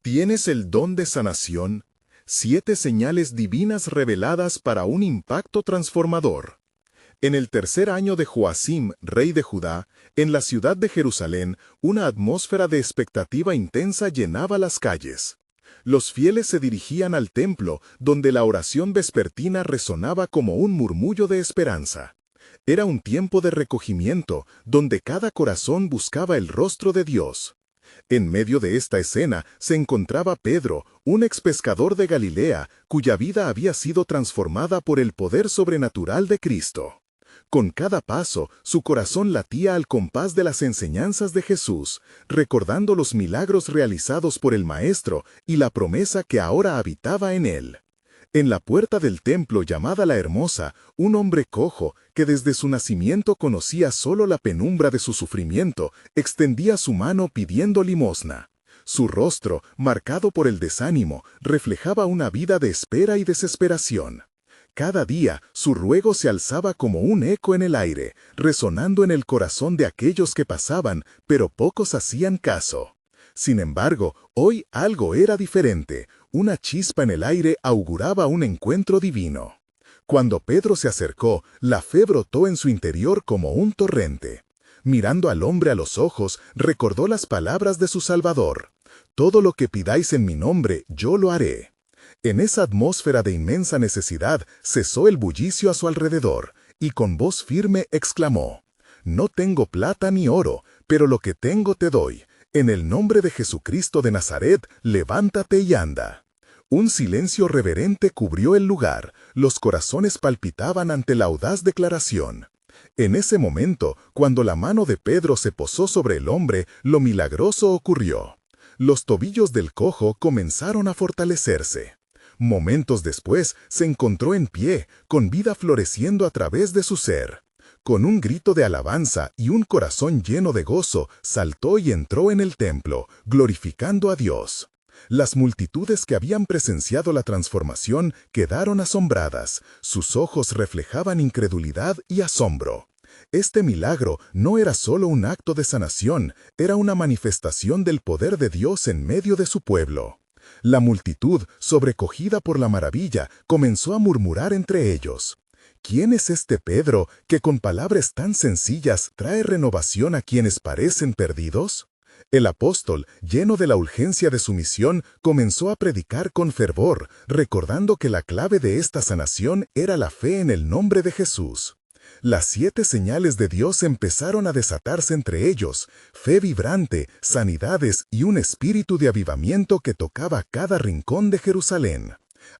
¿Tienes el don de sanación? 7 señales divinas reveladas para un impacto transformador. En el tercer año de Joacim, rey de Judá, en la ciudad de Jerusalén, una atmósfera de expectativa intensa llenaba las calles. Los fieles se dirigían al templo, donde la oración vespertina resonaba como un murmullo de esperanza. Era un tiempo de recogimiento, donde cada corazón buscaba el rostro de Dios. En medio de esta escena se encontraba Pedro, un expescador de Galilea, cuya vida había sido transformada por el poder sobrenatural de Cristo. Con cada paso, su corazón latía al compás de las enseñanzas de Jesús, recordando los milagros realizados por el Maestro y la promesa que ahora habitaba en él. En la puerta del templo llamada La Hermosa, un hombre cojo, que desde su nacimiento conocía solo la penumbra de su sufrimiento, extendía su mano pidiendo limosna. Su rostro, marcado por el desánimo, reflejaba una vida de espera y desesperación. Cada día, su ruego se alzaba como un eco en el aire, resonando en el corazón de aquellos que pasaban, pero pocos hacían caso. Sin embargo, hoy algo era diferente. Una chispa en el aire auguraba un encuentro divino. Cuando Pedro se acercó, la fe brotó en su interior como un torrente. Mirando al hombre a los ojos, recordó las palabras de su Salvador. «Todo lo que pidáis en mi nombre, yo lo haré». En esa atmósfera de inmensa necesidad, cesó el bullicio a su alrededor, y con voz firme exclamó: «No tengo plata ni oro, pero lo que tengo te doy. En el nombre de Jesucristo de Nazaret, levántate y anda». Un silencio reverente cubrió el lugar, los corazones palpitaban ante la audaz declaración. En ese momento, cuando la mano de Pedro se posó sobre el hombre, lo milagroso ocurrió. Los tobillos del cojo comenzaron a fortalecerse. Momentos después, se encontró en pie, con vida floreciendo a través de su ser. Con un grito de alabanza y un corazón lleno de gozo, saltó y entró en el templo, glorificando a Dios. Las multitudes que habían presenciado la transformación quedaron asombradas, sus ojos reflejaban incredulidad y asombro. Este milagro no era solo un acto de sanación, era una manifestación del poder de Dios en medio de su pueblo. La multitud, sobrecogida por la maravilla, comenzó a murmurar entre ellos: «¿Quién es este Pedro que con palabras tan sencillas trae renovación a quienes parecen perdidos?». El apóstol, lleno de la urgencia de su misión, comenzó a predicar con fervor, recordando que la clave de esta sanación era la fe en el nombre de Jesús. Las 7 señales de Dios empezaron a desatarse entre ellos, fe vibrante, sanidades y un espíritu de avivamiento que tocaba cada rincón de Jerusalén.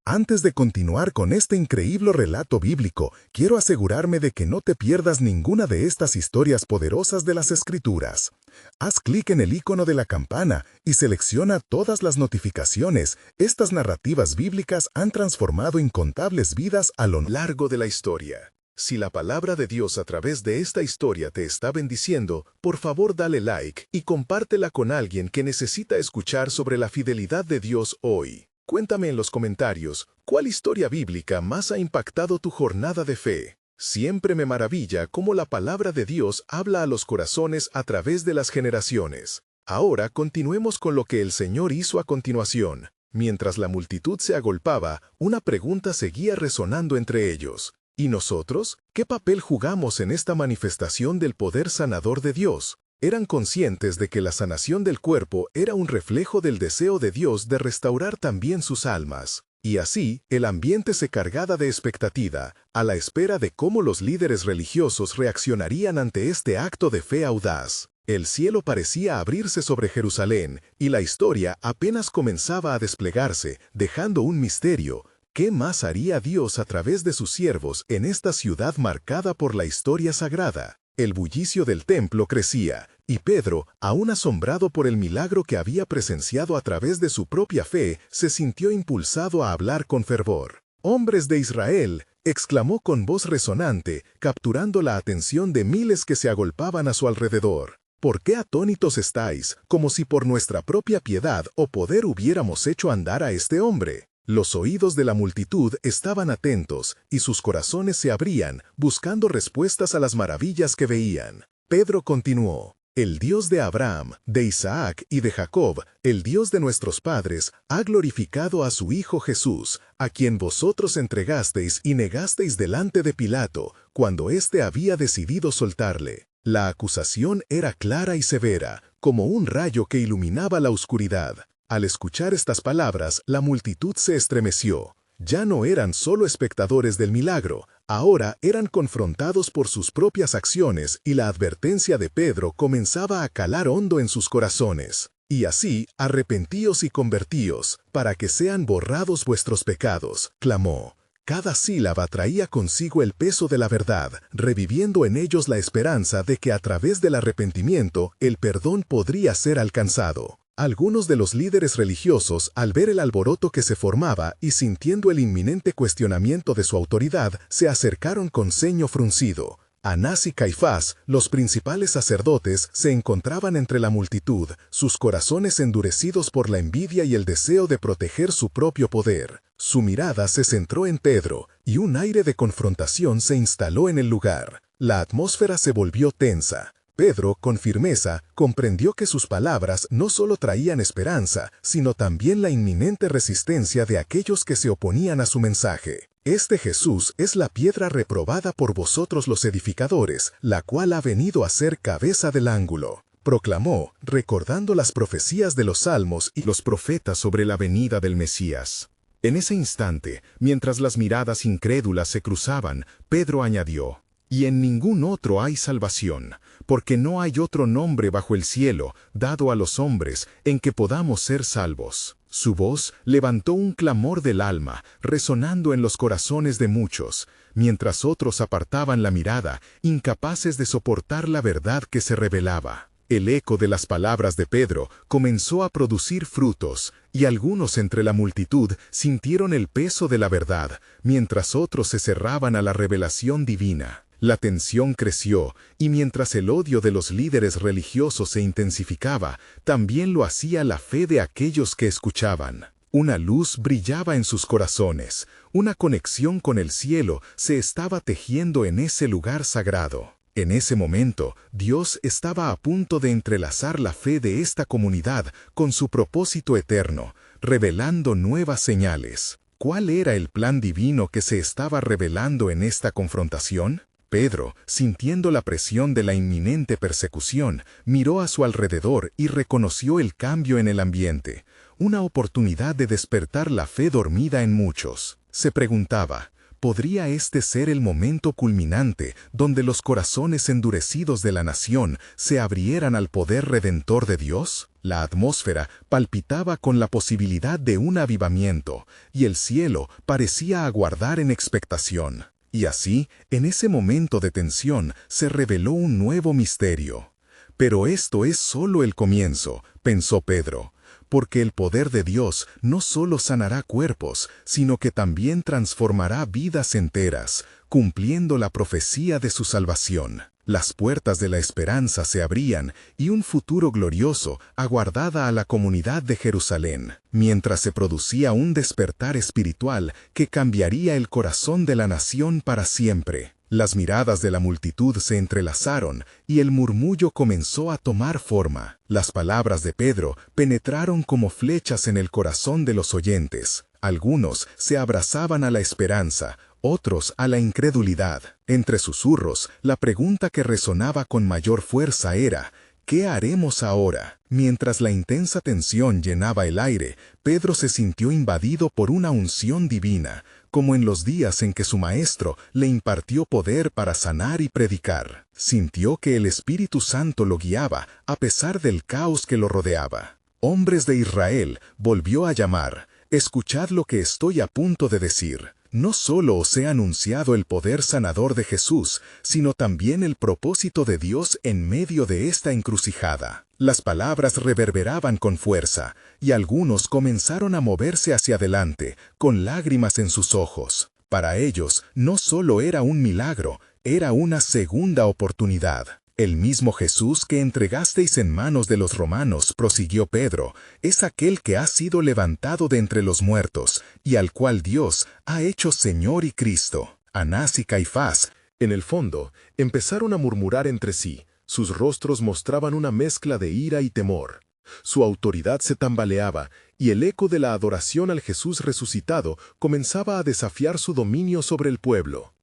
Antes de continuar con este increíble relato bíblico, quiero asegurarme de que no te pierdas ninguna de estas historias poderosas de las Escrituras. Haz clic en el icono de la campana y selecciona todas las notificaciones. Estas narrativas bíblicas han transformado incontables vidas a lo largo de la historia. Si la palabra de Dios a través de esta historia te está bendiciendo, por favor dale like y compártela con alguien que necesita escuchar sobre la fidelidad de Dios hoy. Cuéntame en los comentarios, ¿cuál historia bíblica más ha impactado tu jornada de fe? Siempre me maravilla cómo la palabra de Dios habla a los corazones a través de las generaciones. Ahora continuemos con lo que el Señor hizo a continuación. Mientras la multitud se agolpaba, una pregunta seguía resonando entre ellos. ¿Y nosotros? ¿Qué papel jugamos en esta manifestación del poder sanador de Dios? Eran conscientes de que la sanación del cuerpo era un reflejo del deseo de Dios de restaurar también sus almas. Y así, el ambiente se cargaba de expectativa, a la espera de cómo los líderes religiosos reaccionarían ante este acto de fe audaz. El cielo parecía abrirse sobre Jerusalén, y la historia apenas comenzaba a desplegarse, dejando un misterio. ¿Qué más haría Dios a través de sus siervos en esta ciudad marcada por la historia sagrada? El bullicio del templo crecía, y Pedro, aún asombrado por el milagro que había presenciado a través de su propia fe, se sintió impulsado a hablar con fervor. «Hombres de Israel», exclamó con voz resonante, capturando la atención de miles que se agolpaban a su alrededor. «¿Por qué atónitos estáis, como si por nuestra propia piedad o poder hubiéramos hecho andar a este hombre?» Los oídos de la multitud estaban atentos, y sus corazones se abrían, buscando respuestas a las maravillas que veían. Pedro continuó: El Dios de Abraham, de Isaac y de Jacob, el Dios de nuestros padres, ha glorificado a su Hijo Jesús, a quien vosotros entregasteis y negasteis delante de Pilato, cuando éste había decidido soltarle. La acusación era clara y severa, como un rayo que iluminaba la oscuridad. Al escuchar estas palabras, la multitud se estremeció. Ya no eran solo espectadores del milagro, ahora eran confrontados por sus propias acciones y la advertencia de Pedro comenzaba a calar hondo en sus corazones. Y así, arrepentíos y convertíos, para que sean borrados vuestros pecados, clamó. Cada sílaba traía consigo el peso de la verdad, reviviendo en ellos la esperanza de que a través del arrepentimiento el perdón podría ser alcanzado. Algunos de los líderes religiosos, al ver el alboroto que se formaba y sintiendo el inminente cuestionamiento de su autoridad, se acercaron con ceño fruncido. Anás y Caifás, los principales sacerdotes, se encontraban entre la multitud, sus corazones endurecidos por la envidia y el deseo de proteger su propio poder. Su mirada se centró en Pedro, y un aire de confrontación se instaló en el lugar. La atmósfera se volvió tensa. Pedro, con firmeza, comprendió que sus palabras no solo traían esperanza, sino también la inminente resistencia de aquellos que se oponían a su mensaje. Este Jesús es la piedra reprobada por vosotros los edificadores, la cual ha venido a ser cabeza del ángulo. Proclamó, recordando las profecías de los salmos y los profetas sobre la venida del Mesías. En ese instante, mientras las miradas incrédulas se cruzaban, Pedro añadió: «Y en ningún otro hay salvación, porque no hay otro nombre bajo el cielo, dado a los hombres, en que podamos ser salvos». Su voz levantó un clamor del alma, resonando en los corazones de muchos, mientras otros apartaban la mirada, incapaces de soportar la verdad que se revelaba. El eco de las palabras de Pedro comenzó a producir frutos, y algunos entre la multitud sintieron el peso de la verdad, mientras otros se cerraban a la revelación divina. La tensión creció, y mientras el odio de los líderes religiosos se intensificaba, también lo hacía la fe de aquellos que escuchaban. Una luz brillaba en sus corazones, una conexión con el cielo se estaba tejiendo en ese lugar sagrado. En ese momento, Dios estaba a punto de entrelazar la fe de esta comunidad con su propósito eterno, revelando nuevas señales. ¿Cuál era el plan divino que se estaba revelando en esta confrontación? Pedro, sintiendo la presión de la inminente persecución, miró a su alrededor y reconoció el cambio en el ambiente, una oportunidad de despertar la fe dormida en muchos. Se preguntaba, ¿podría este ser el momento culminante donde los corazones endurecidos de la nación se abrieran al poder redentor de Dios? La atmósfera palpitaba con la posibilidad de un avivamiento, y el cielo parecía aguardar en expectación. Y así, en ese momento de tensión, se reveló un nuevo misterio. Pero esto es solo el comienzo, pensó Pedro, porque el poder de Dios no solo sanará cuerpos, sino que también transformará vidas enteras, cumpliendo la profecía de su salvación. Las puertas de la esperanza se abrían y un futuro glorioso aguardaba a la comunidad de Jerusalén, mientras se producía un despertar espiritual que cambiaría el corazón de la nación para siempre. Las miradas de la multitud se entrelazaron y el murmullo comenzó a tomar forma. Las palabras de Pedro penetraron como flechas en el corazón de los oyentes. Algunos se abrazaban a la esperanza, otros a la incredulidad. Entre susurros, la pregunta que resonaba con mayor fuerza era: ¿qué haremos ahora? Mientras la intensa tensión llenaba el aire, Pedro se sintió invadido por una unción divina, como en los días en que su maestro le impartió poder para sanar y predicar. Sintió que el Espíritu Santo lo guiaba a pesar del caos que lo rodeaba. «Hombres de Israel», volvió a llamar, «escuchad lo que estoy a punto de decir. No solo os he anunciado el poder sanador de Jesús, sino también el propósito de Dios en medio de esta encrucijada». Las palabras reverberaban con fuerza, y algunos comenzaron a moverse hacia adelante, con lágrimas en sus ojos. Para ellos, no solo era un milagro, era una segunda oportunidad. «El mismo Jesús que entregasteis en manos de los romanos», prosiguió Pedro, «es aquel que ha sido levantado de entre los muertos, y al cual Dios ha hecho Señor y Cristo». Anás y Caifás, en el fondo, empezaron a murmurar entre sí: Sus rostros mostraban una mezcla de ira y temor. Su autoridad se tambaleaba, y el eco de la adoración al Jesús resucitado comenzaba a desafiar su dominio sobre el pueblo.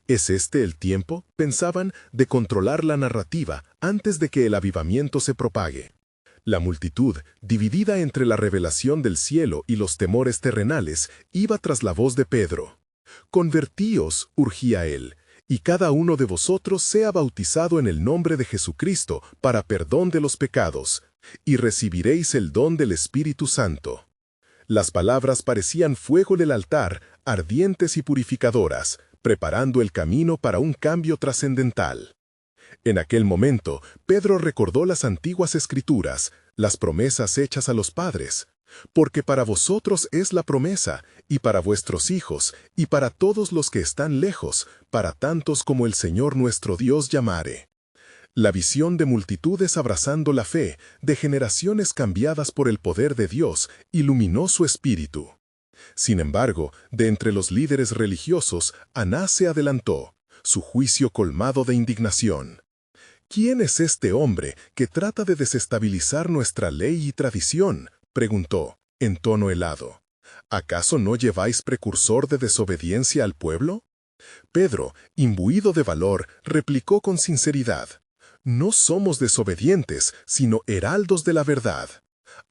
¿Es este el tiempo, pensaban, de controlar la narrativa antes de que el avivamiento se propague? La multitud, dividida entre la revelación del cielo y los temores terrenales, iba tras la voz de Pedro. «Convertíos», urgía él, «y cada uno de vosotros sea bautizado en el nombre de Jesucristo para perdón de los pecados, y recibiréis el don del Espíritu Santo». Las palabras parecían fuego del altar, ardientes y purificadoras, preparando el camino para un cambio trascendental. En aquel momento, Pedro recordó las antiguas escrituras, las promesas hechas a los padres. «Porque para vosotros es la promesa, y para vuestros hijos, y para todos los que están lejos, para tantos como el Señor nuestro Dios llamare». La visión de multitudes abrazando la fe, de generaciones cambiadas por el poder de Dios, iluminó su espíritu. Sin embargo, de entre los líderes religiosos, Anás se adelantó, su juicio colmado de indignación. «¿Quién es este hombre que trata de desestabilizar nuestra ley y tradición?», preguntó, en tono helado. «¿Acaso no lleváis precursor de desobediencia al pueblo?». Pedro, imbuido de valor, replicó con sinceridad: «No somos desobedientes, sino heraldos de la verdad.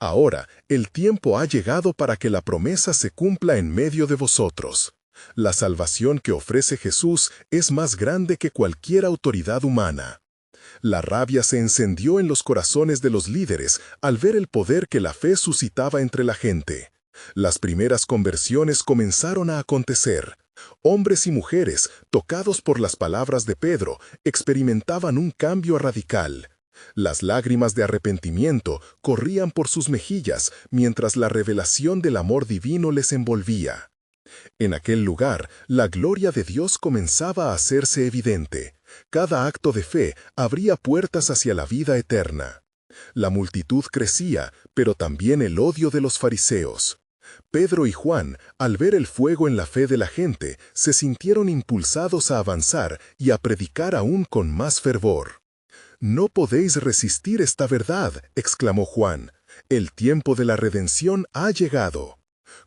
Ahora, el tiempo ha llegado para que la promesa se cumpla en medio de vosotros. La salvación que ofrece Jesús es más grande que cualquier autoridad humana». La rabia se encendió en los corazones de los líderes al ver el poder que la fe suscitaba entre la gente. Las primeras conversiones comenzaron a acontecer. Hombres y mujeres, tocados por las palabras de Pedro, experimentaban un cambio radical. Las lágrimas de arrepentimiento corrían por sus mejillas mientras la revelación del amor divino les envolvía. En aquel lugar, la gloria de Dios comenzaba a hacerse evidente. Cada acto de fe abría puertas hacia la vida eterna. La multitud crecía, pero también el odio de los fariseos. Pedro y Juan, al ver el fuego en la fe de la gente, se sintieron impulsados a avanzar y a predicar aún con más fervor. «No podéis resistir esta verdad», exclamó Juan. «El tiempo de la redención ha llegado».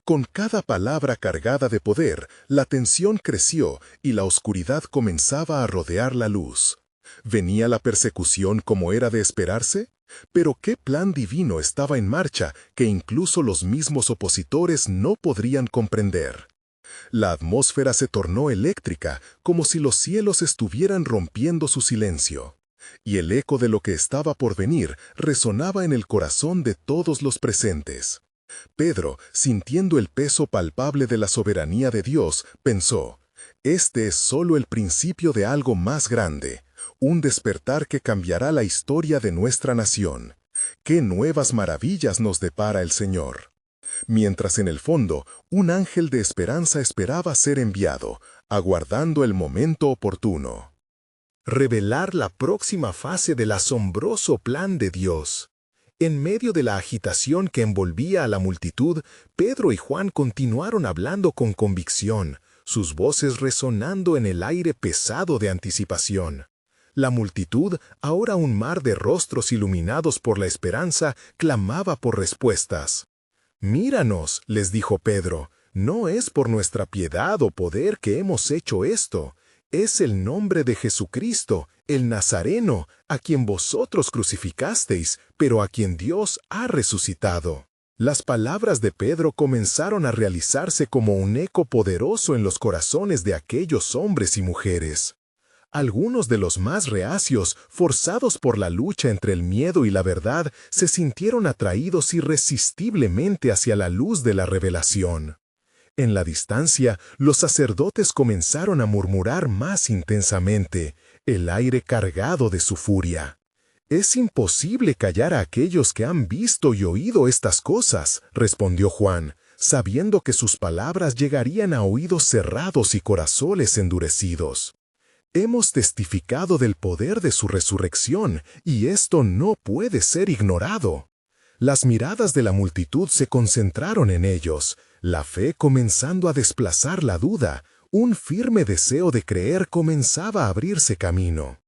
Con cada palabra cargada de poder, la tensión creció y la oscuridad comenzaba a rodear la luz. ¿Venía la persecución como era de esperarse? Pero ¿qué plan divino estaba en marcha que incluso los mismos opositores no podrían comprender? La atmósfera se tornó eléctrica, como si los cielos estuvieran rompiendo su silencio. Y el eco de lo que estaba por venir resonaba en el corazón de todos los presentes. Pedro, sintiendo el peso palpable de la soberanía de Dios, pensó: «Este es solo el principio de algo más grande, un despertar que cambiará la historia de nuestra nación. ¡Qué nuevas maravillas nos depara el Señor!». Mientras en el fondo, un ángel de esperanza esperaba ser enviado, aguardando el momento oportuno. Revelar la próxima fase del asombroso plan de Dios. En medio de la agitación que envolvía a la multitud, Pedro y Juan continuaron hablando con convicción, sus voces resonando en el aire pesado de anticipación. La multitud, ahora un mar de rostros iluminados por la esperanza, clamaba por respuestas. «Míranos», les dijo Pedro, «no es por nuestra piedad o poder que hemos hecho esto. Es el nombre de Jesucristo, el Nazareno, a quien vosotros crucificasteis, pero a quien Dios ha resucitado». Las palabras de Pedro comenzaron a realizarse como un eco poderoso en los corazones de aquellos hombres y mujeres. Algunos de los más reacios, forzados por la lucha entre el miedo y la verdad, se sintieron atraídos irresistiblemente hacia la luz de la revelación. En la distancia, los sacerdotes comenzaron a murmurar más intensamente, el aire cargado de su furia. «Es imposible callar a aquellos que han visto y oído estas cosas», respondió Juan, sabiendo que sus palabras llegarían a oídos cerrados y corazones endurecidos. «Hemos testificado del poder de su resurrección, y esto no puede ser ignorado». Las miradas de la multitud se concentraron en ellos, la fe comenzando a desplazar la duda, un firme deseo de creer comenzaba a abrirse camino.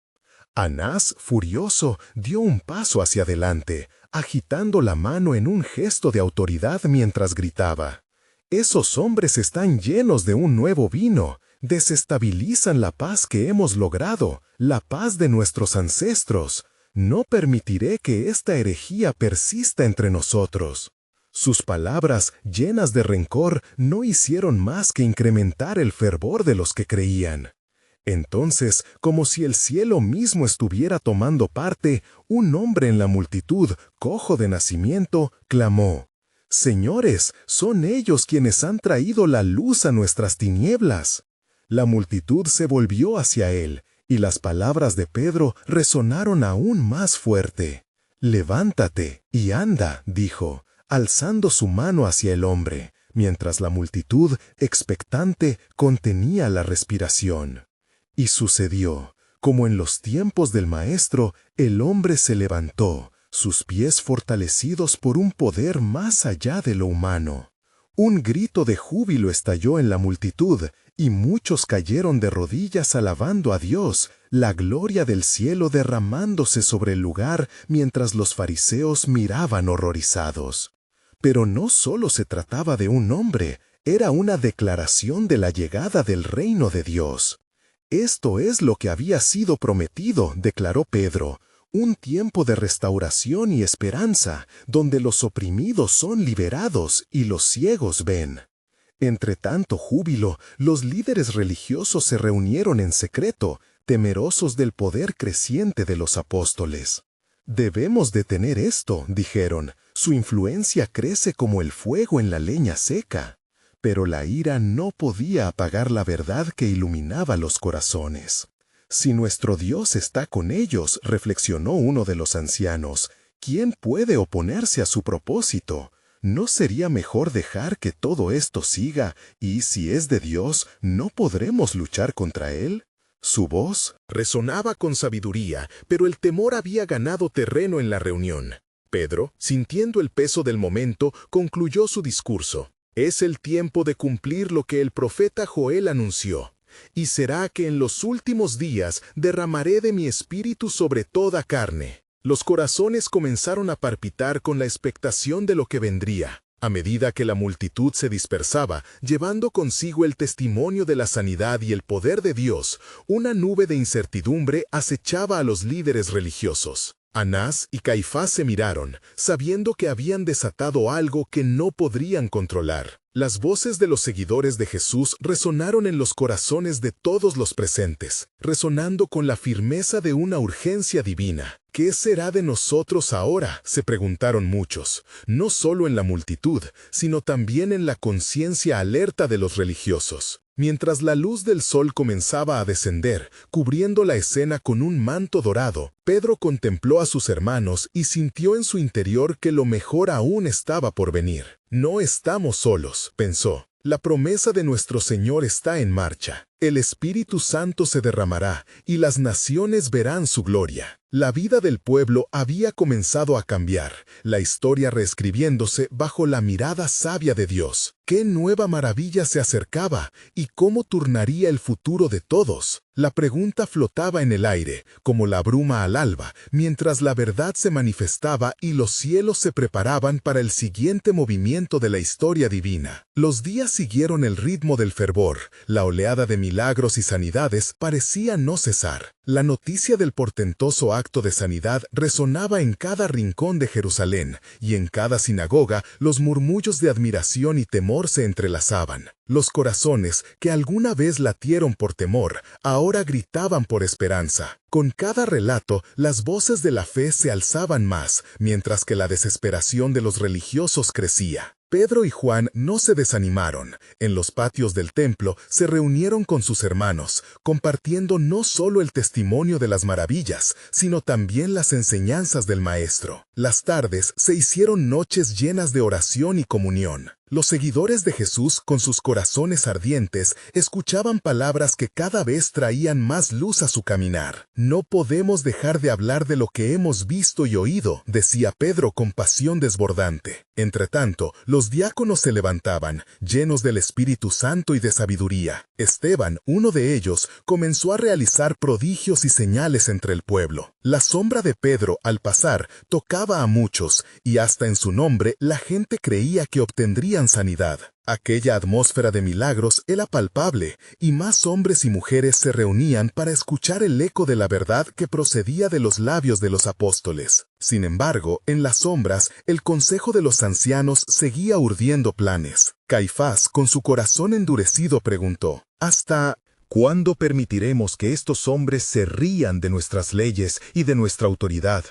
Anás, furioso, dio un paso hacia adelante, agitando la mano en un gesto de autoridad mientras gritaba: «Esos hombres están llenos de un nuevo vino, desestabilizan la paz que hemos logrado, la paz de nuestros ancestros. No permitiré que esta herejía persista entre nosotros». Sus palabras, llenas de rencor, no hicieron más que incrementar el fervor de los que creían. Entonces, como si el cielo mismo estuviera tomando parte, un hombre en la multitud, cojo de nacimiento, clamó: «Señores, son ellos quienes han traído la luz a nuestras tinieblas». La multitud se volvió hacia él, y las palabras de Pedro resonaron aún más fuerte. «Levántate y anda», dijo, alzando su mano hacia el hombre, mientras la multitud, expectante, contenía la respiración. Y sucedió, como en los tiempos del Maestro, el hombre se levantó, sus pies fortalecidos por un poder más allá de lo humano. Un grito de júbilo estalló en la multitud, y muchos cayeron de rodillas alabando a Dios, la gloria del cielo derramándose sobre el lugar mientras los fariseos miraban horrorizados. Pero no solo se trataba de un hombre, era una declaración de la llegada del reino de Dios. «Esto es lo que había sido prometido», declaró Pedro, «un tiempo de restauración y esperanza, donde los oprimidos son liberados y los ciegos ven». Entre tanto júbilo, los líderes religiosos se reunieron en secreto, temerosos del poder creciente de los apóstoles. «Debemos detener esto», dijeron, «su influencia crece como el fuego en la leña seca». Pero la ira no podía apagar la verdad que iluminaba los corazones. «Si nuestro Dios está con ellos», reflexionó uno de los ancianos, «¿quién puede oponerse a su propósito? ¿No sería mejor dejar que todo esto siga, y si es de Dios, no podremos luchar contra él?» Su voz resonaba con sabiduría, pero el temor había ganado terreno en la reunión. Pedro, sintiendo el peso del momento, concluyó su discurso. «Es el tiempo de cumplir lo que el profeta Joel anunció. Y será que en los últimos días derramaré de mi espíritu sobre toda carne». Los corazones comenzaron a palpitar con la expectación de lo que vendría. A medida que la multitud se dispersaba, llevando consigo el testimonio de la sanidad y el poder de Dios, una nube de incertidumbre acechaba a los líderes religiosos. Anás y Caifás se miraron, sabiendo que habían desatado algo que no podrían controlar. Las voces de los seguidores de Jesús resonaron en los corazones de todos los presentes, resonando con la firmeza de una urgencia divina. «¿Qué será de nosotros ahora?», se preguntaron muchos, no solo en la multitud, sino también en la conciencia alerta de los religiosos. Mientras la luz del sol comenzaba a descender, cubriendo la escena con un manto dorado, Pedro contempló a sus hermanos y sintió en su interior que lo mejor aún estaba por venir. «No estamos solos», pensó. «La promesa de nuestro Señor está en marcha. El Espíritu Santo se derramará y las naciones verán su gloria». La vida del pueblo había comenzado a cambiar, la historia reescribiéndose bajo la mirada sabia de Dios. ¿Qué nueva maravilla se acercaba y cómo turnaría el futuro de todos? La pregunta flotaba en el aire, como la bruma al alba, mientras la verdad se manifestaba y los cielos se preparaban para el siguiente movimiento de la historia divina. Los días siguieron el ritmo del fervor, la oleada de milagros y sanidades parecía no cesar. La noticia del portentoso acto de sanidad resonaba en cada rincón de Jerusalén, y en cada sinagoga los murmullos de admiración y temor se entrelazaban. Los corazones, que alguna vez latieron por temor, ahora gritaban por esperanza. Con cada relato, las voces de la fe se alzaban más, mientras que la desesperación de los religiosos crecía. Pedro y Juan no se desanimaron. En los patios del templo se reunieron con sus hermanos, compartiendo no solo el testimonio de las maravillas, sino también las enseñanzas del Maestro. Las tardes se hicieron noches llenas de oración y comunión. Los seguidores de Jesús, con sus corazones ardientes, escuchaban palabras que cada vez traían más luz a su caminar. No podemos dejar de hablar de lo que hemos visto y oído, decía Pedro con pasión desbordante. Entretanto, los diáconos se levantaban, llenos del Espíritu Santo y de sabiduría. Esteban, uno de ellos, comenzó a realizar prodigios y señales entre el pueblo. La sombra de Pedro, al pasar, tocaba a muchos, y hasta en su nombre la gente creía que obtendrían sanidad. Aquella atmósfera de milagros era palpable, y más hombres y mujeres se reunían para escuchar el eco de la verdad que procedía de los labios de los apóstoles. Sin embargo, en las sombras, el consejo de los ancianos seguía urdiendo planes. Caifás, con su corazón endurecido, preguntó: ¿Hasta ¿cuándo permitiremos que estos hombres se rían de nuestras leyes y de nuestra autoridad?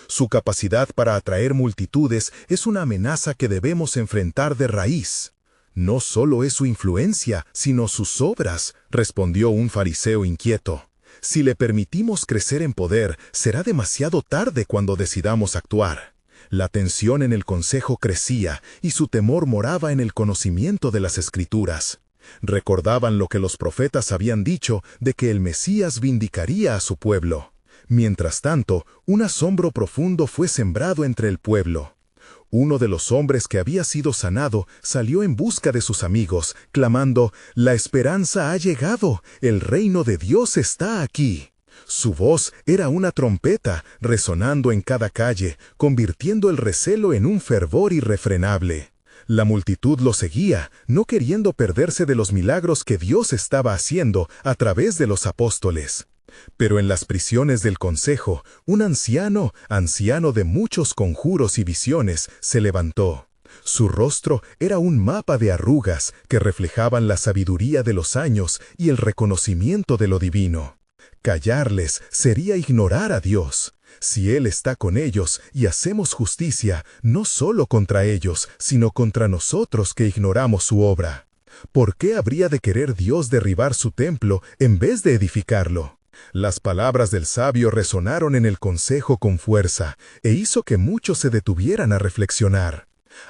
Su capacidad para atraer multitudes es una amenaza que debemos enfrentar de raíz. No solo es su influencia, sino sus obras, respondió un fariseo inquieto. Si le permitimos crecer en poder, será demasiado tarde cuando decidamos actuar. La tensión en el consejo crecía y su temor moraba en el conocimiento de las Escrituras. Recordaban lo que los profetas habían dicho de que el Mesías vindicaría a su pueblo. Mientras tanto, un asombro profundo fue sembrado entre el pueblo. Uno de los hombres que había sido sanado salió en busca de sus amigos, clamando: «La esperanza ha llegado, el reino de Dios está aquí». Su voz era una trompeta, resonando en cada calle, convirtiendo el recelo en un fervor irrefrenable. La multitud lo seguía, no queriendo perderse de los milagros que Dios estaba haciendo a través de los apóstoles. Pero en las prisiones del consejo, un anciano de muchos conjuros y visiones, se levantó. Su rostro era un mapa de arrugas que reflejaban la sabiduría de los años y el reconocimiento de lo divino. Callarles sería ignorar a Dios. Si Él está con ellos y hacemos justicia, no solo contra ellos, sino contra nosotros que ignoramos su obra. ¿Por qué habría de querer Dios derribar su templo en vez de edificarlo? Las palabras del sabio resonaron en el consejo con fuerza, e hizo que muchos se detuvieran a reflexionar.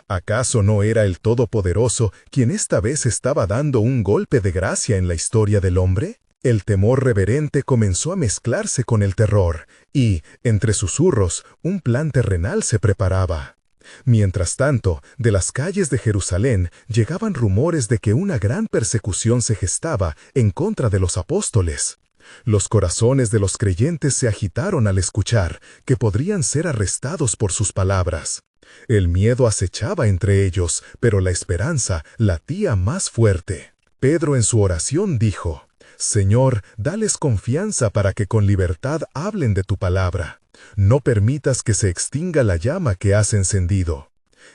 ¿Acaso no era el Todopoderoso quien esta vez estaba dando un golpe de gracia en la historia del hombre? El temor reverente comenzó a mezclarse con el terror, y, entre susurros, un plan terrenal se preparaba. Mientras tanto, de las calles de Jerusalén llegaban rumores de que una gran persecución se gestaba en contra de los apóstoles. Los corazones de los creyentes se agitaron al escuchar que podrían ser arrestados por sus palabras. El miedo acechaba entre ellos, pero la esperanza latía más fuerte. Pedro en su oración dijo: «Señor, dales confianza para que con libertad hablen de tu palabra. No permitas que se extinga la llama que has encendido».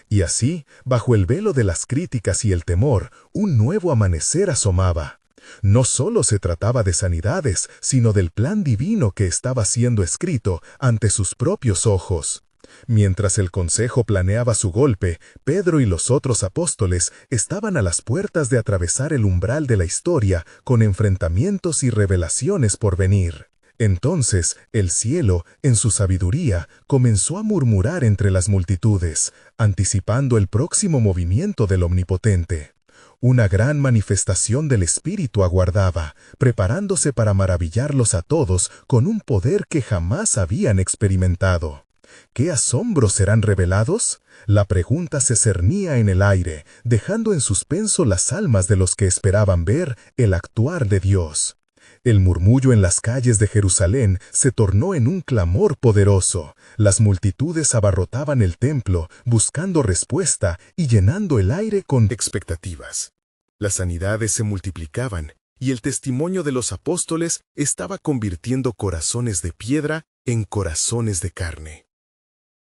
Y así, bajo el velo de las críticas y el temor, un nuevo amanecer asomaba. No solo se trataba de sanidades, sino del plan divino que estaba siendo escrito ante sus propios ojos. Mientras el consejo planeaba su golpe, Pedro y los otros apóstoles estaban a las puertas de atravesar el umbral de la historia con enfrentamientos y revelaciones por venir. Entonces, el cielo, en su sabiduría, comenzó a murmurar entre las multitudes, anticipando el próximo movimiento del Omnipotente. Una gran manifestación del Espíritu aguardaba, preparándose para maravillarlos a todos con un poder que jamás habían experimentado. ¿Qué asombros serán revelados? La pregunta se cernía en el aire, dejando en suspenso las almas de los que esperaban ver el actuar de Dios. El murmullo en las calles de Jerusalén se tornó en un clamor poderoso. Las multitudes abarrotaban el templo, buscando respuesta y llenando el aire con expectativas. Las sanidades se multiplicaban, y el testimonio de los apóstoles estaba convirtiendo corazones de piedra en corazones de carne.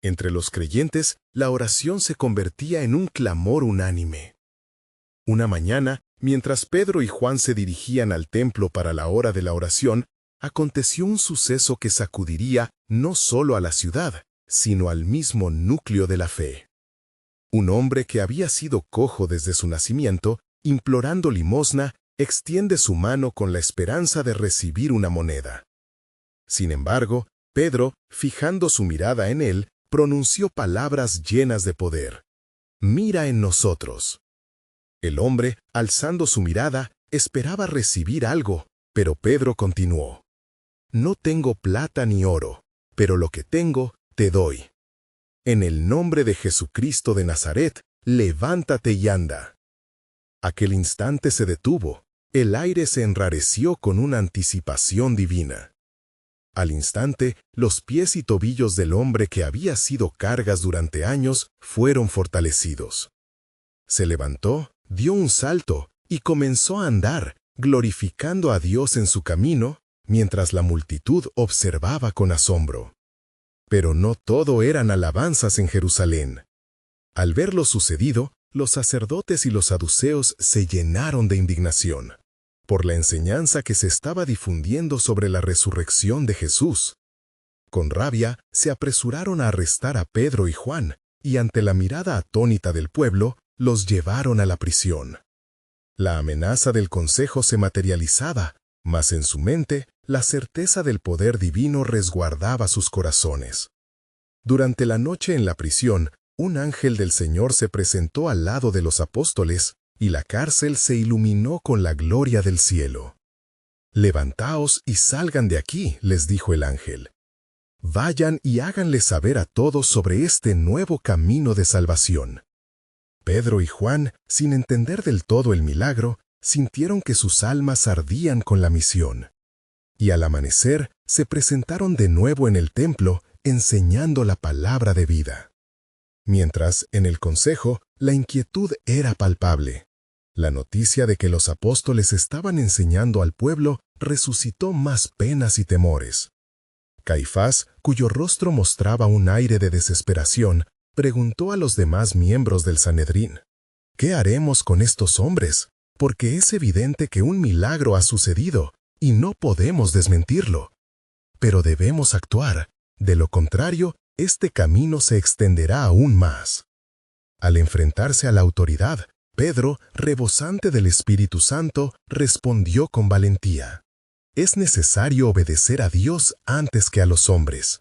Entre los creyentes, la oración se convertía en un clamor unánime. Una mañana, mientras Pedro y Juan se dirigían al templo para la hora de la oración, aconteció un suceso que sacudiría no solo a la ciudad, sino al mismo núcleo de la fe. Un hombre que había sido cojo desde su nacimiento, implorando limosna, extiende su mano con la esperanza de recibir una moneda. Sin embargo, Pedro, fijando su mirada en él, pronunció palabras llenas de poder. «Mira en nosotros». El hombre, alzando su mirada, esperaba recibir algo, pero Pedro continuó: «No tengo plata ni oro, pero lo que tengo te doy. En el nombre de Jesucristo de Nazaret, levántate y anda». Aquel instante se detuvo, el aire se enrareció con una anticipación divina. Al instante, los pies y tobillos del hombre que había sido cargas durante años fueron fortalecidos. Se levantó, dio un salto y comenzó a andar, glorificando a Dios en su camino, mientras la multitud observaba con asombro. Pero no todo eran alabanzas en Jerusalén. Al ver lo sucedido, los sacerdotes y los saduceos se llenaron de indignación por la enseñanza que se estaba difundiendo sobre la resurrección de Jesús. Con rabia, se apresuraron a arrestar a Pedro y Juan, y ante la mirada atónita del pueblo, los llevaron a la prisión. La amenaza del consejo se materializaba, mas en su mente, la certeza del poder divino resguardaba sus corazones. Durante la noche en la prisión, un ángel del Señor se presentó al lado de los apóstoles, y la cárcel se iluminó con la gloria del cielo. «Levantaos y salgan de aquí», les dijo el ángel. «Vayan y háganle saber a todos sobre este nuevo camino de salvación». Pedro y Juan, sin entender del todo el milagro, sintieron que sus almas ardían con la misión. Y al amanecer, se presentaron de nuevo en el templo, enseñando la palabra de vida. Mientras, en el consejo, la inquietud era palpable. La noticia de que los apóstoles estaban enseñando al pueblo resucitó más penas y temores. Caifás, cuyo rostro mostraba un aire de desesperación, preguntó a los demás miembros del Sanedrín: «¿Qué haremos con estos hombres? Porque es evidente que un milagro ha sucedido, y no podemos desmentirlo. Pero debemos actuar, de lo contrario, este camino se extenderá aún más». Al enfrentarse a la autoridad, Pedro, rebosante del Espíritu Santo, respondió con valentía: «Es necesario obedecer a Dios antes que a los hombres.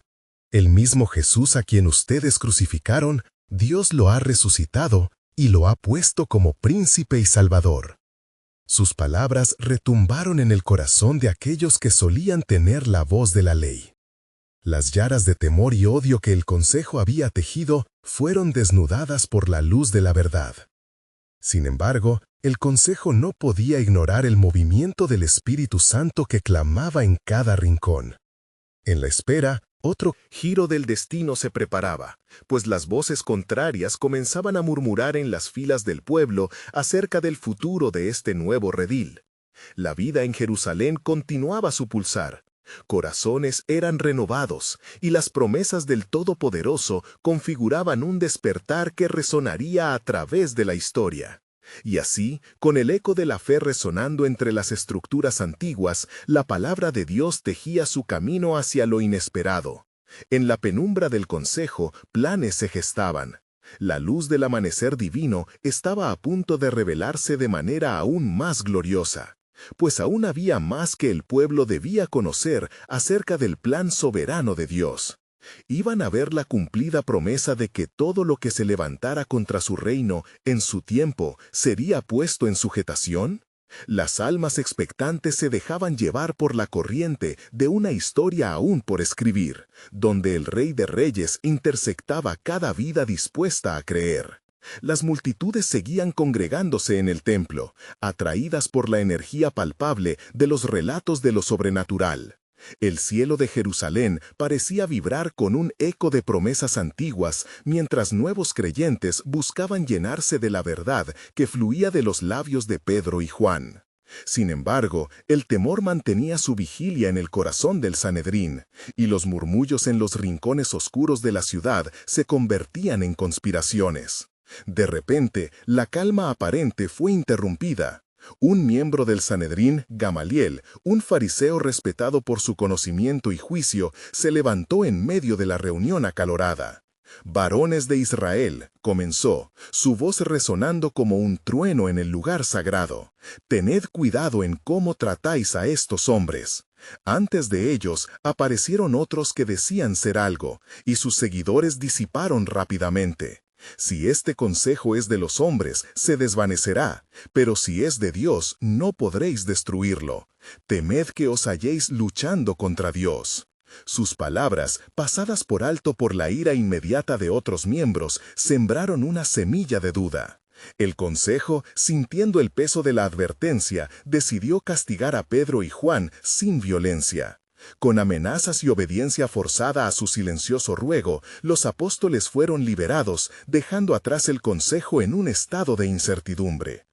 El mismo Jesús a quien ustedes crucificaron, Dios lo ha resucitado y lo ha puesto como príncipe y salvador». Sus palabras retumbaron en el corazón de aquellos que solían tener la voz de la ley. Las llaras de temor y odio que el consejo había tejido fueron desnudadas por la luz de la verdad. Sin embargo, el consejo no podía ignorar el movimiento del Espíritu Santo que clamaba en cada rincón. En la espera, otro giro del destino se preparaba, pues las voces contrarias comenzaban a murmurar en las filas del pueblo acerca del futuro de este nuevo redil. La vida en Jerusalén continuaba su pulsar. Corazones eran renovados, y las promesas del Todopoderoso configuraban un despertar que resonaría a través de la historia. Y así, con el eco de la fe resonando entre las estructuras antiguas, la palabra de Dios tejía su camino hacia lo inesperado. En la penumbra del consejo, planes se gestaban. La luz del amanecer divino estaba a punto de revelarse de manera aún más gloriosa, pues aún había más que el pueblo debía conocer acerca del plan soberano de Dios. ¿Iban a ver la cumplida promesa de que todo lo que se levantara contra su reino en su tiempo sería puesto en sujetación? Las almas expectantes se dejaban llevar por la corriente de una historia aún por escribir, donde el Rey de Reyes intersectaba cada vida dispuesta a creer. Las multitudes seguían congregándose en el templo, atraídas por la energía palpable de los relatos de lo sobrenatural. El cielo de Jerusalén parecía vibrar con un eco de promesas antiguas, mientras nuevos creyentes buscaban llenarse de la verdad que fluía de los labios de Pedro y Juan. Sin embargo, el temor mantenía su vigilia en el corazón del Sanedrín, y los murmullos en los rincones oscuros de la ciudad se convertían en conspiraciones. De repente, la calma aparente fue interrumpida. Un miembro del Sanedrín, Gamaliel, un fariseo respetado por su conocimiento y juicio, se levantó en medio de la reunión acalorada. «Varones de Israel», comenzó, su voz resonando como un trueno en el lugar sagrado. «Tened cuidado en cómo tratáis a estos hombres». Antes de ellos aparecieron otros que decían ser algo, y sus seguidores disiparon rápidamente. Si este consejo es de los hombres, se desvanecerá, pero si es de Dios, no podréis destruirlo. Temed que os halléis luchando contra Dios. Sus palabras, pasadas por alto por la ira inmediata de otros miembros, sembraron una semilla de duda. El consejo, sintiendo el peso de la advertencia, decidió castigar a Pedro y Juan sin violencia. Con amenazas y obediencia forzada a su silencioso ruego, los apóstoles fueron liberados, dejando atrás el consejo en un estado de incertidumbre.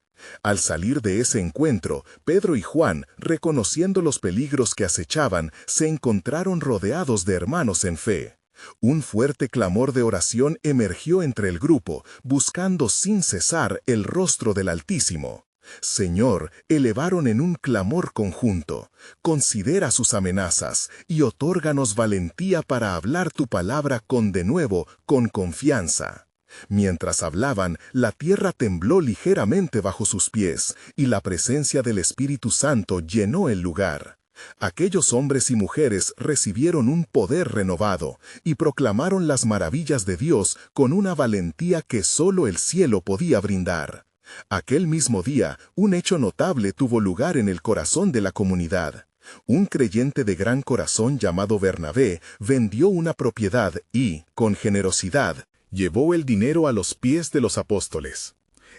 Al salir de ese encuentro, Pedro y Juan, reconociendo los peligros que acechaban, se encontraron rodeados de hermanos en fe. Un fuerte clamor de oración emergió entre el grupo, buscando sin cesar el rostro del Altísimo. Señor, elevaron en un clamor conjunto, considera sus amenazas y otórganos valentía para hablar tu palabra de nuevo, con confianza. Mientras hablaban, la tierra tembló ligeramente bajo sus pies, y la presencia del Espíritu Santo llenó el lugar. Aquellos hombres y mujeres recibieron un poder renovado, y proclamaron las maravillas de Dios con una valentía que solo el cielo podía brindar. Aquel mismo día, un hecho notable tuvo lugar en el corazón de la comunidad. Un creyente de gran corazón llamado Bernabé vendió una propiedad y, con generosidad, llevó el dinero a los pies de los apóstoles.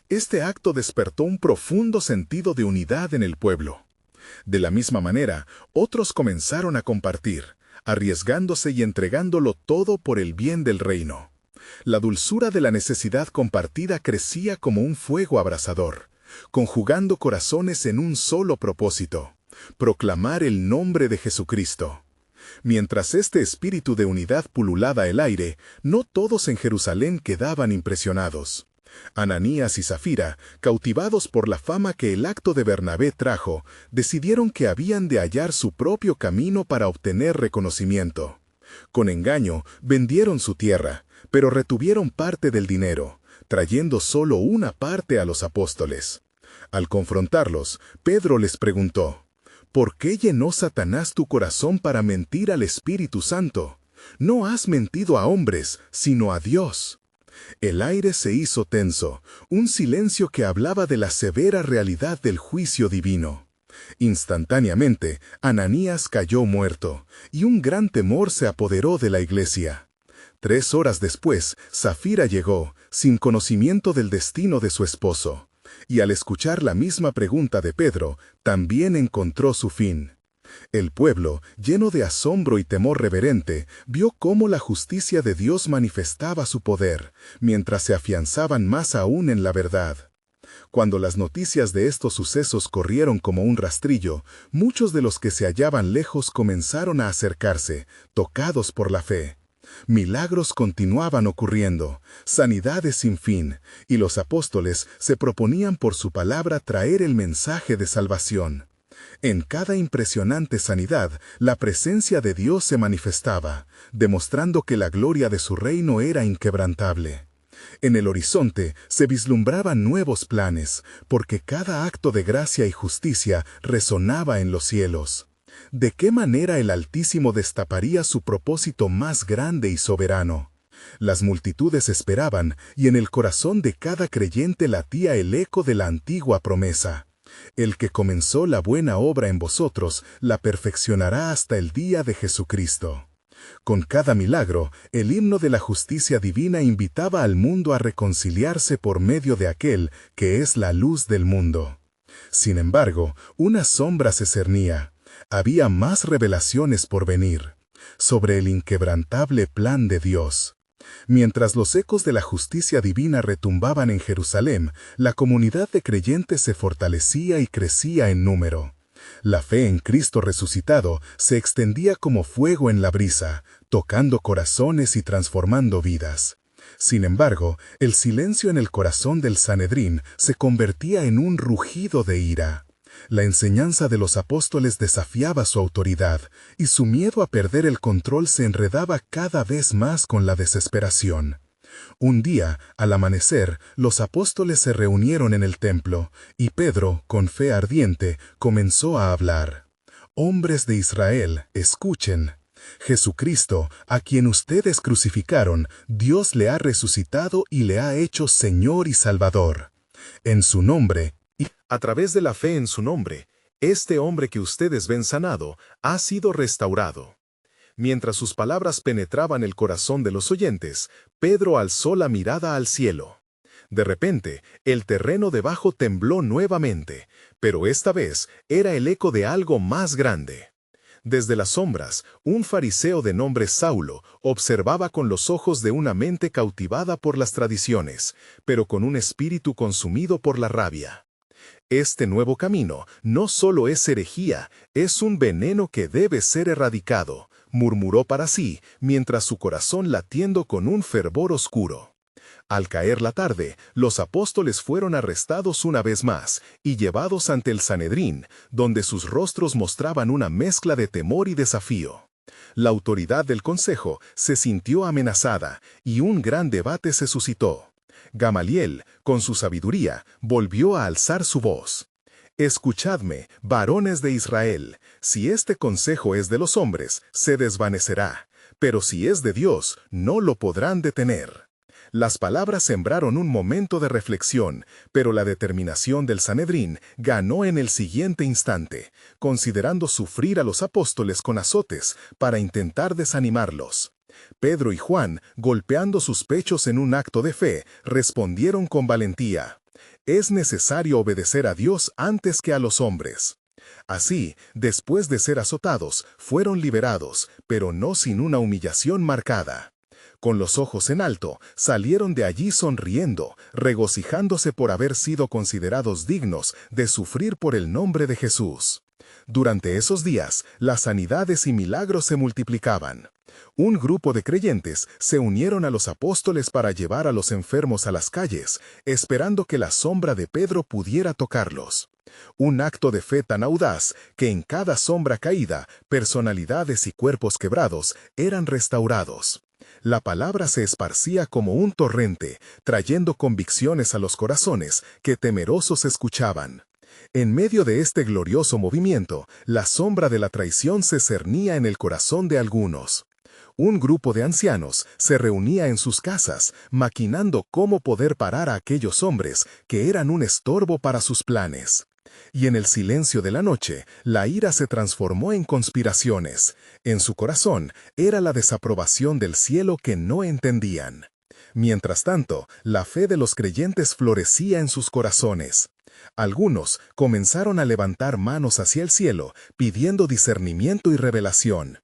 Este acto despertó un profundo sentido de unidad en el pueblo. De la misma manera, otros comenzaron a compartir, arriesgándose y entregándolo todo por el bien del reino. La dulzura de la necesidad compartida crecía como un fuego abrasador, conjugando corazones en un solo propósito: proclamar el nombre de Jesucristo. Mientras este espíritu de unidad pululaba el aire, no todos en Jerusalén quedaban impresionados. Ananías y Zafira, cautivados por la fama que el acto de Bernabé trajo, decidieron que habían de hallar su propio camino para obtener reconocimiento. Con engaño, vendieron su tierra, pero retuvieron parte del dinero, trayendo solo una parte a los apóstoles. Al confrontarlos, Pedro les preguntó: ¿por qué llenó Satanás tu corazón para mentir al Espíritu Santo? No has mentido a hombres, sino a Dios. El aire se hizo tenso, un silencio que hablaba de la severa realidad del juicio divino. Instantáneamente, Ananías cayó muerto, y un gran temor se apoderó de la iglesia. 3 horas después, Zafira llegó, sin conocimiento del destino de su esposo, y al escuchar la misma pregunta de Pedro, también encontró su fin. El pueblo, lleno de asombro y temor reverente, vio cómo la justicia de Dios manifestaba su poder, mientras se afianzaban más aún en la verdad. Cuando las noticias de estos sucesos corrieron como un rastrillo, muchos de los que se hallaban lejos comenzaron a acercarse, tocados por la fe. Milagros continuaban ocurriendo, sanidades sin fin, y los apóstoles se proponían por su palabra traer el mensaje de salvación. En cada impresionante sanidad, la presencia de Dios se manifestaba, demostrando que la gloria de su reino era inquebrantable. En el horizonte se vislumbraban nuevos planes, porque cada acto de gracia y justicia resonaba en los cielos. ¿De qué manera el Altísimo destaparía su propósito más grande y soberano? Las multitudes esperaban, y en el corazón de cada creyente latía el eco de la antigua promesa: el que comenzó la buena obra en vosotros, la perfeccionará hasta el día de Jesucristo. Con cada milagro, el himno de la justicia divina invitaba al mundo a reconciliarse por medio de aquel que es la luz del mundo. Sin embargo, una sombra se cernía. Había más revelaciones por venir, sobre el inquebrantable plan de Dios. Mientras los ecos de la justicia divina retumbaban en Jerusalén, la comunidad de creyentes se fortalecía y crecía en número. La fe en Cristo resucitado se extendía como fuego en la brisa, tocando corazones y transformando vidas. Sin embargo, el silencio en el corazón del Sanedrín se convertía en un rugido de ira. La enseñanza de los apóstoles desafiaba su autoridad, y su miedo a perder el control se enredaba cada vez más con la desesperación. Un día, al amanecer, los apóstoles se reunieron en el templo, y Pedro, con fe ardiente, comenzó a hablar. «Hombres de Israel, escuchen. Jesucristo, a quien ustedes crucificaron, Dios le ha resucitado y le ha hecho Señor y Salvador. En su nombre, a través de la fe en su nombre, este hombre que ustedes ven sanado ha sido restaurado. Mientras sus palabras penetraban el corazón de los oyentes, Pedro alzó la mirada al cielo. De repente, el terreno debajo tembló nuevamente, pero esta vez era el eco de algo más grande. Desde las sombras, un fariseo de nombre Saulo observaba con los ojos de una mente cautivada por las tradiciones, pero con un espíritu consumido por la rabia. Este nuevo camino no solo es herejía, es un veneno que debe ser erradicado, murmuró para sí, mientras su corazón latiendo con un fervor oscuro. Al caer la tarde, los apóstoles fueron arrestados una vez más y llevados ante el Sanedrín, donde sus rostros mostraban una mezcla de temor y desafío. La autoridad del consejo se sintió amenazada y un gran debate se suscitó. Gamaliel, con su sabiduría, volvió a alzar su voz. «Escuchadme, varones de Israel, si este consejo es de los hombres, se desvanecerá, pero si es de Dios, no lo podrán detener». Las palabras sembraron un momento de reflexión, pero la determinación del Sanedrín ganó en el siguiente instante, considerando sufrir a los apóstoles con azotes para intentar desanimarlos. Pedro y Juan, golpeando sus pechos en un acto de fe, respondieron con valentía: «Es necesario obedecer a Dios antes que a los hombres». Así, después de ser azotados, fueron liberados, pero no sin una humillación marcada. Con los ojos en alto, salieron de allí sonriendo, regocijándose por haber sido considerados dignos de sufrir por el nombre de Jesús. Durante esos días, las sanidades y milagros se multiplicaban. Un grupo de creyentes se unieron a los apóstoles para llevar a los enfermos a las calles, esperando que la sombra de Pedro pudiera tocarlos. Un acto de fe tan audaz que en cada sombra caída, personalidades y cuerpos quebrados eran restaurados. La palabra se esparcía como un torrente, trayendo convicciones a los corazones que temerosos escuchaban. En medio de este glorioso movimiento, la sombra de la traición se cernía en el corazón de algunos. Un grupo de ancianos se reunía en sus casas, maquinando cómo poder parar a aquellos hombres que eran un estorbo para sus planes. Y en el silencio de la noche, la ira se transformó en conspiraciones. En su corazón era la desaprobación del cielo que no entendían. Mientras tanto, la fe de los creyentes florecía en sus corazones. Algunos comenzaron a levantar manos hacia el cielo, pidiendo discernimiento y revelación.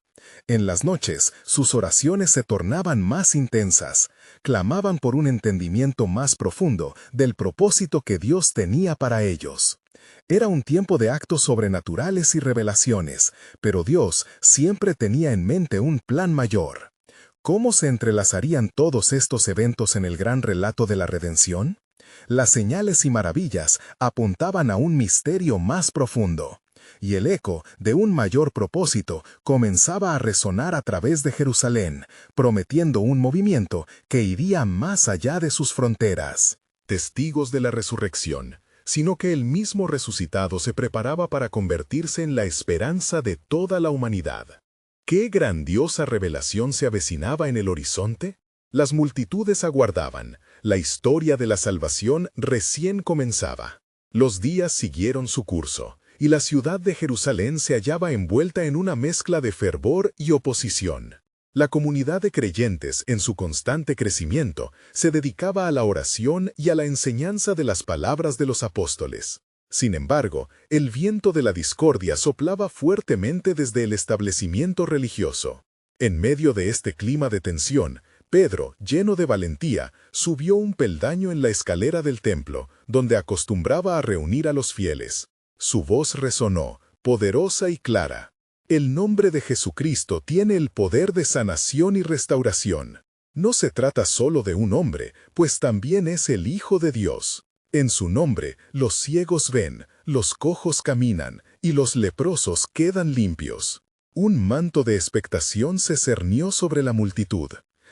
En las noches, sus oraciones se tornaban más intensas. Clamaban por un entendimiento más profundo del propósito que Dios tenía para ellos. Era un tiempo de actos sobrenaturales y revelaciones, pero Dios siempre tenía en mente un plan mayor. ¿Cómo se entrelazarían todos estos eventos en el gran relato de la redención? Las señales y maravillas apuntaban a un misterio más profundo, y el eco de un mayor propósito comenzaba a resonar a través de Jerusalén, prometiendo un movimiento que iría más allá de sus fronteras. Testigos de la resurrección, sino que el mismo resucitado se preparaba para convertirse en la esperanza de toda la humanidad. ¿Qué grandiosa revelación se avecinaba en el horizonte? Las multitudes aguardaban. La historia de la salvación recién comenzaba. Los días siguieron su curso, y la ciudad de Jerusalén se hallaba envuelta en una mezcla de fervor y oposición. La comunidad de creyentes, en su constante crecimiento, se dedicaba a la oración y a la enseñanza de las palabras de los apóstoles. Sin embargo, el viento de la discordia soplaba fuertemente desde el establecimiento religioso. En medio de este clima de tensión, Pedro, lleno de valentía, subió un peldaño en la escalera del templo, donde acostumbraba a reunir a los fieles. Su voz resonó, poderosa y clara. El nombre de Jesucristo tiene el poder de sanación y restauración. No se trata solo de un hombre, pues también es el Hijo de Dios. En su nombre, los ciegos ven, los cojos caminan, y los leprosos quedan limpios. Un manto de expectación se cernió sobre la multitud.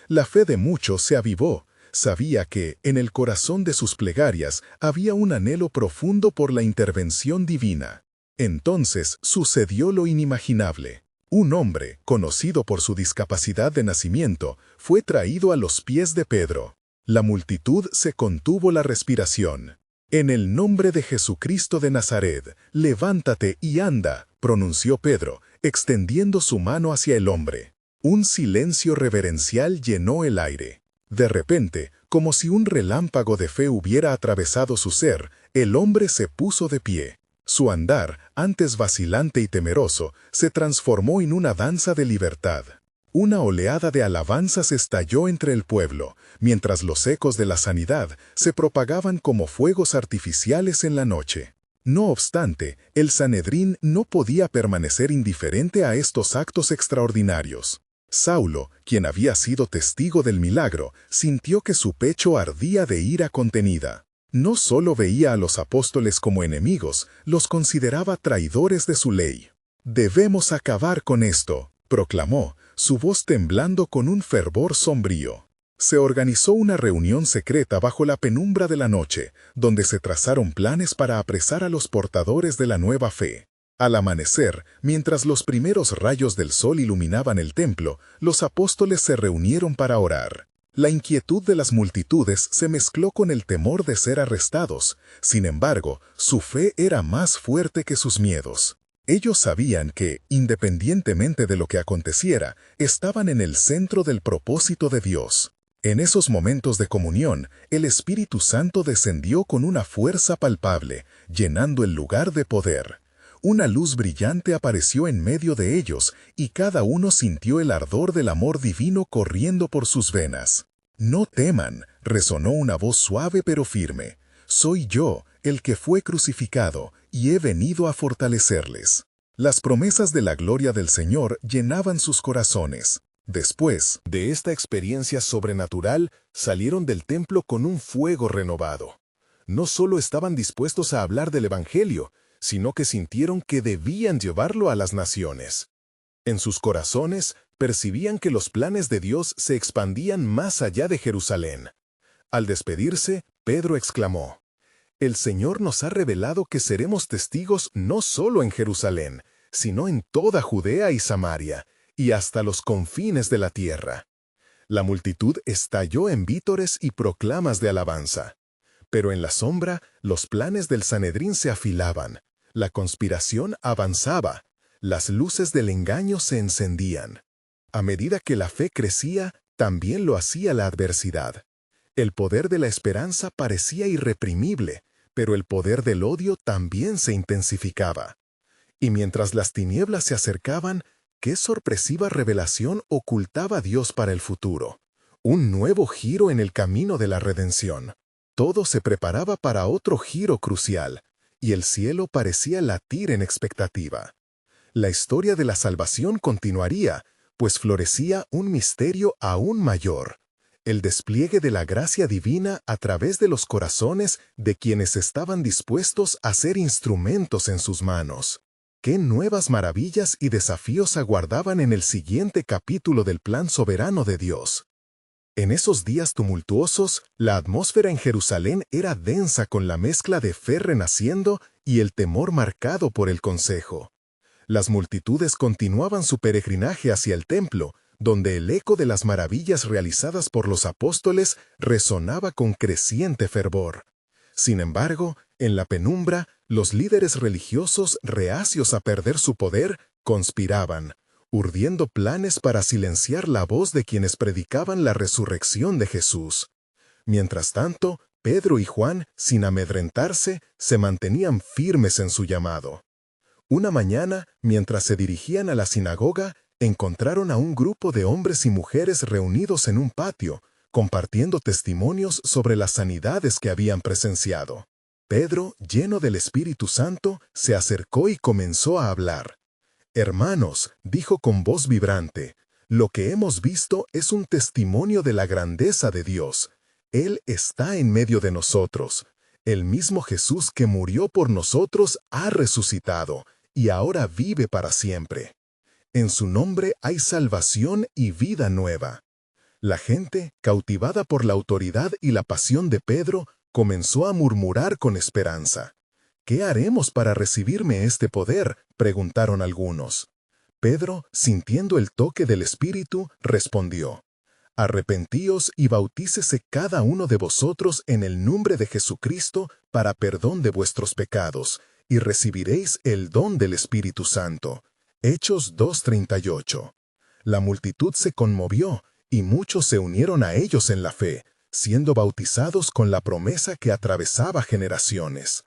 La fe de muchos se avivó. Sabía que, en el corazón de sus plegarias, había un anhelo profundo por la intervención divina. Entonces sucedió lo inimaginable. Un hombre, conocido por su discapacidad de nacimiento, fue traído a los pies de Pedro. La multitud se contuvo la respiración. «En el nombre de Jesucristo de Nazaret, levántate y anda», pronunció Pedro, extendiendo su mano hacia el hombre. Un silencio reverencial llenó el aire. De repente, como si un relámpago de fe hubiera atravesado su ser, el hombre se puso de pie. Su andar, antes vacilante y temeroso, se transformó en una danza de libertad. Una oleada de alabanzas estalló entre el pueblo, mientras los ecos de la sanidad se propagaban como fuegos artificiales en la noche. No obstante, el Sanedrín no podía permanecer indiferente a estos actos extraordinarios. Saulo, quien había sido testigo del milagro, sintió que su pecho ardía de ira contenida. No solo veía a los apóstoles como enemigos, los consideraba traidores de su ley. «Debemos acabar con esto», proclamó, su voz temblando con un fervor sombrío. Se organizó una reunión secreta bajo la penumbra de la noche, donde se trazaron planes para apresar a los portadores de la nueva fe. Al amanecer, mientras los primeros rayos del sol iluminaban el templo, los apóstoles se reunieron para orar. La inquietud de las multitudes se mezcló con el temor de ser arrestados. Sin embargo, su fe era más fuerte que sus miedos. Ellos sabían que, independientemente de lo que aconteciera, estaban en el centro del propósito de Dios. En esos momentos de comunión, el Espíritu Santo descendió con una fuerza palpable, llenando el lugar de poder. Una luz brillante apareció en medio de ellos, y cada uno sintió el ardor del amor divino corriendo por sus venas. «No teman», resonó una voz suave pero firme. «Soy yo, el que fue crucificado, y he venido a fortalecerles». Las promesas de la gloria del Señor llenaban sus corazones. Después de esta experiencia sobrenatural, salieron del templo con un fuego renovado. No solo estaban dispuestos a hablar del Evangelio, sino que sintieron que debían llevarlo a las naciones. En sus corazones percibían que los planes de Dios se expandían más allá de Jerusalén. Al despedirse, Pedro exclamó: «El Señor nos ha revelado que seremos testigos no solo en Jerusalén, sino en toda Judea y Samaria, y hasta los confines de la tierra». La multitud estalló en vítores y proclamas de alabanza. Pero en la sombra, los planes del Sanedrín se afilaban. La conspiración avanzaba. Las luces del engaño se encendían. A medida que la fe crecía, también lo hacía la adversidad. El poder de la esperanza parecía irreprimible, pero el poder del odio también se intensificaba. Y mientras las tinieblas se acercaban, ¿qué sorpresiva revelación ocultaba Dios para el futuro? Un nuevo giro en el camino de la redención. Todo se preparaba para otro giro crucial, y el cielo parecía latir en expectativa. La historia de la salvación continuaría, pues florecía un misterio aún mayor: el despliegue de la gracia divina a través de los corazones de quienes estaban dispuestos a ser instrumentos en sus manos. ¿Qué nuevas maravillas y desafíos aguardaban en el siguiente capítulo del plan soberano de Dios? En esos días tumultuosos, la atmósfera en Jerusalén era densa con la mezcla de fe renaciendo y el temor marcado por el consejo. Las multitudes continuaban su peregrinaje hacia el templo, donde el eco de las maravillas realizadas por los apóstoles resonaba con creciente fervor. Sin embargo, en la penumbra, los líderes religiosos, reacios a perder su poder, conspiraban, urdiendo planes para silenciar la voz de quienes predicaban la resurrección de Jesús. Mientras tanto, Pedro y Juan, sin amedrentarse, se mantenían firmes en su llamado. Una mañana, mientras se dirigían a la sinagoga, encontraron a un grupo de hombres y mujeres reunidos en un patio, compartiendo testimonios sobre las sanidades que habían presenciado. Pedro, lleno del Espíritu Santo, se acercó y comenzó a hablar. «Hermanos», dijo con voz vibrante, «lo que hemos visto es un testimonio de la grandeza de Dios. Él está en medio de nosotros. El mismo Jesús que murió por nosotros ha resucitado y ahora vive para siempre. En su nombre hay salvación y vida nueva». La gente, cautivada por la autoridad y la pasión de Pedro, comenzó a murmurar con esperanza. «¿Qué haremos para recibirme este poder?», preguntaron algunos. Pedro, sintiendo el toque del Espíritu, respondió: Arrepentíos y bautícese cada uno de vosotros en el nombre de Jesucristo para perdón de vuestros pecados, y recibiréis el don del Espíritu Santo. Hechos 2:38. La multitud se conmovió, y muchos se unieron a ellos en la fe, siendo bautizados con la promesa que atravesaba generaciones.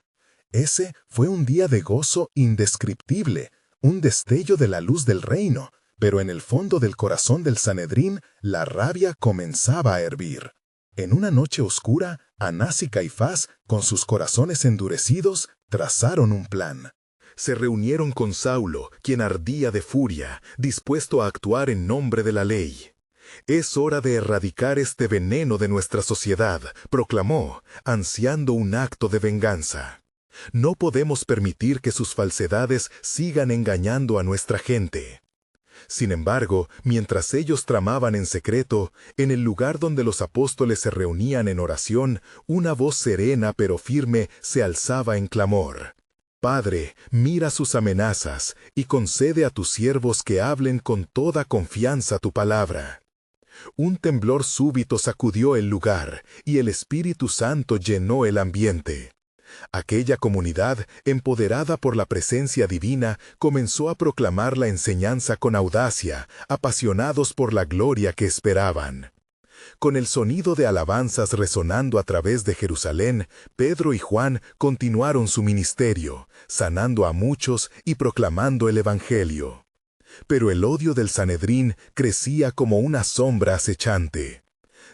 Ese fue un día de gozo indescriptible, un destello de la luz del reino, pero en el fondo del corazón del Sanedrín la rabia comenzaba a hervir. En una noche oscura, Anás y Caifás, con sus corazones endurecidos, trazaron un plan. Se reunieron con Saulo, quien ardía de furia, dispuesto a actuar en nombre de la ley. «Es hora de erradicar este veneno de nuestra sociedad», proclamó, ansiando un acto de venganza. «No podemos permitir que sus falsedades sigan engañando a nuestra gente». Sin embargo, mientras ellos tramaban en secreto, en el lugar donde los apóstoles se reunían en oración, una voz serena pero firme se alzaba en clamor. «Padre, mira sus amenazas y concede a tus siervos que hablen con toda confianza tu palabra». Un temblor súbito sacudió el lugar y el Espíritu Santo llenó el ambiente. Aquella comunidad, empoderada por la presencia divina, comenzó a proclamar la enseñanza con audacia, apasionados por la gloria que esperaban. Con el sonido de alabanzas resonando a través de Jerusalén, Pedro y Juan continuaron su ministerio, sanando a muchos y proclamando el Evangelio. Pero el odio del Sanedrín crecía como una sombra acechante.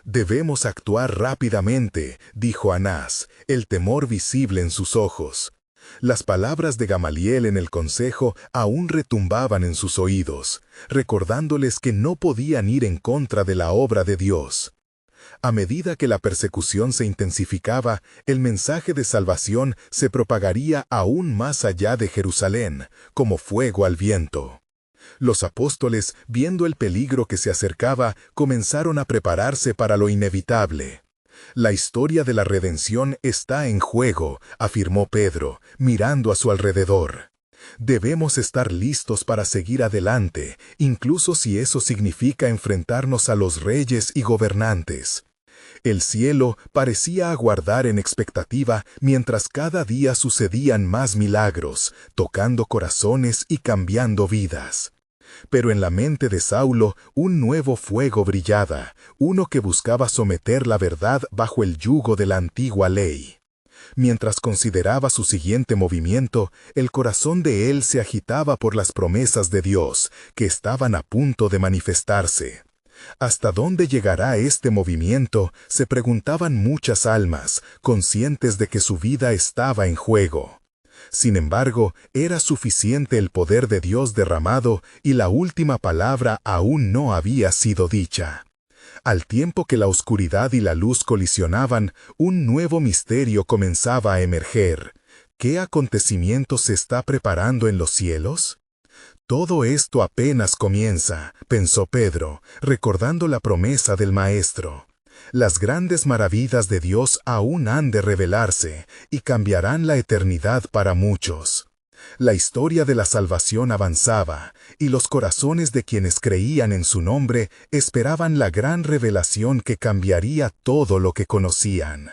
«Debemos actuar rápidamente», dijo Anás, el temor visible en sus ojos. Las palabras de Gamaliel en el consejo aún retumbaban en sus oídos, recordándoles que no podían ir en contra de la obra de Dios. A medida que la persecución se intensificaba, el mensaje de salvación se propagaría aún más allá de Jerusalén, como fuego al viento. Los apóstoles, viendo el peligro que se acercaba, comenzaron a prepararse para lo inevitable. «La historia de la redención está en juego», afirmó Pedro, mirando a su alrededor. «Debemos estar listos para seguir adelante, incluso si eso significa enfrentarnos a los reyes y gobernantes». El cielo parecía aguardar en expectativa mientras cada día sucedían más milagros, tocando corazones y cambiando vidas. Pero en la mente de Saulo un nuevo fuego brillaba, uno que buscaba someter la verdad bajo el yugo de la antigua ley. Mientras consideraba su siguiente movimiento, el corazón de él se agitaba por las promesas de Dios, que estaban a punto de manifestarse. ¿Hasta dónde llegará este movimiento?, se preguntaban muchas almas, conscientes de que su vida estaba en juego. Sin embargo, era suficiente el poder de Dios derramado y la última palabra aún no había sido dicha. Al tiempo que la oscuridad y la luz colisionaban, un nuevo misterio comenzaba a emerger. ¿Qué acontecimiento se está preparando en los cielos? Todo esto apenas comienza, pensó Pedro, recordando la promesa del Maestro. Las grandes maravillas de Dios aún han de revelarse y cambiarán la eternidad para muchos. La historia de la salvación avanzaba, y los corazones de quienes creían en su nombre esperaban la gran revelación que cambiaría todo lo que conocían.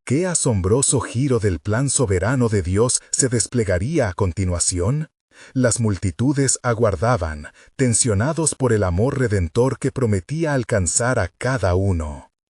¿Qué asombroso giro del plan soberano de Dios se desplegaría a continuación? Las multitudes aguardaban, tensionados por el amor redentor que prometía alcanzar a cada uno.